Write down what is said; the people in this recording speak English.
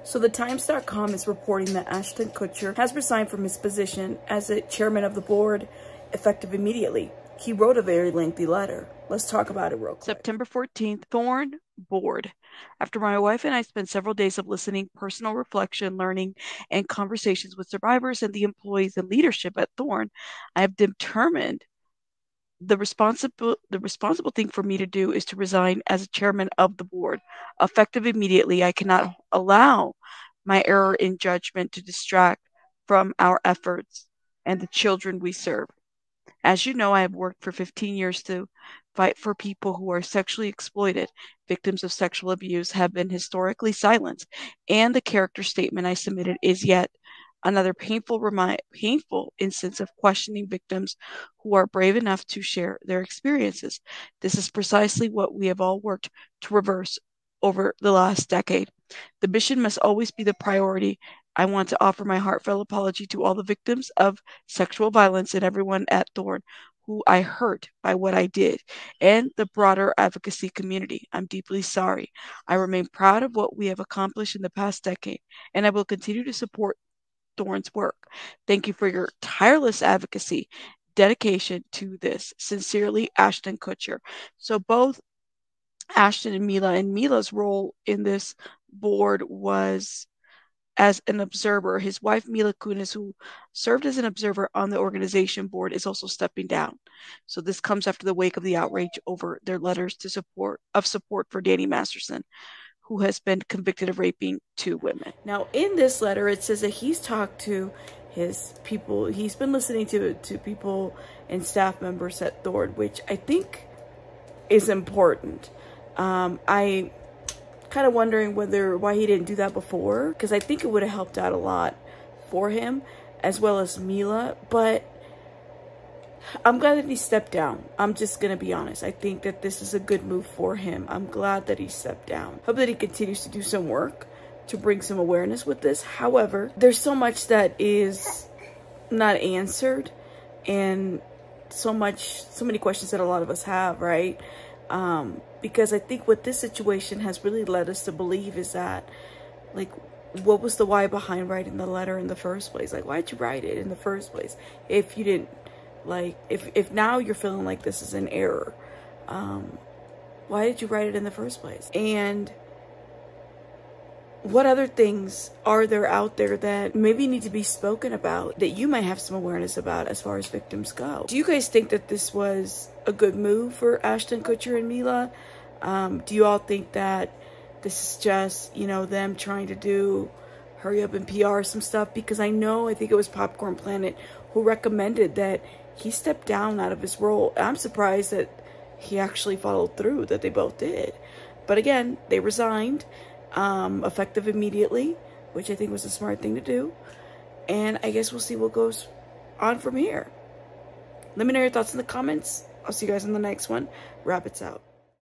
So the Times.com is reporting that Ashton Kutcher has resigned from his position as the chairman of the board, effective immediately. He wrote a very lengthy letter. Let's talk about it real quick. September 14th, Thorn board. After my wife and I spent several days of listening, personal reflection, learning, and conversations with survivors and the employees and leadership at Thorn, I have determined the responsible thing for me to do is to resign as chairman of the board, effective immediately. I cannot allow my error in judgment to distract from our efforts and the children we serve. As you know, I have worked for 15 years to fight for people who are sexually exploited. Victims of sexual abuse have been historically silenced, and the character statement I submitted is yet another painful instance of questioning victims who are brave enough to share their experiences. This is precisely what we have all worked to reverse over the last decade. The mission must always be the priority. I want to offer my heartfelt apology to all the victims of sexual violence and everyone at Thorn who I hurt by what I did, and the broader advocacy community. I'm deeply sorry. I remain proud of what we have accomplished in the past decade, and I will continue to support Thorn's work. Thank you for your tireless advocacy, dedication to this. Sincerely, Ashton Kutcher. So both Ashton and Mila's role in this board was as an observer. His wife, Mila Kunis, who served as an observer on the organization board, is also stepping down. So this comes after the wake of the outrage over their letters to support for Danny Masterson, who has been convicted of raping 2 women. Now, in this letter, it says that he's talked to his people. He's been listening to people and staff members at Thorn, which I think is important. I kind of wondering why he didn't do that before, because I think it would have helped out a lot for him, as well as Mila. But I'm glad that he stepped down. I'm just going to be honest. I think that this is a good move for him. I'm glad that he stepped down. Hope that he continues to do some work to bring some awareness with this. However, there's so much that is not answered, and so many questions that a lot of us have, right? Because I think what this situation has really led us to believe is that, like, what was the why behind writing the letter in the first place? Like, why'd you write it in the first place if you didn't, like, if now you're feeling like this is an error, why did you write it in the first place? And what other things are there out there that maybe need to be spoken about, that you might have some awareness about as far as victims go? Do you guys think that this was a good move for Ashton Kutcher and Mila? Do you all think that this is just, you know, them trying to hurry up and PR some stuff? Because I think it was Popcorn Planet who recommended that he stepped down out of his role. I'm surprised that he actually followed through, that they both did. But again, they resigned, effective immediately, which I think was a smart thing to do. And I guess we'll see what goes on from here. Let me know your thoughts in the comments. I'll see you guys in the next one. Rabbits out.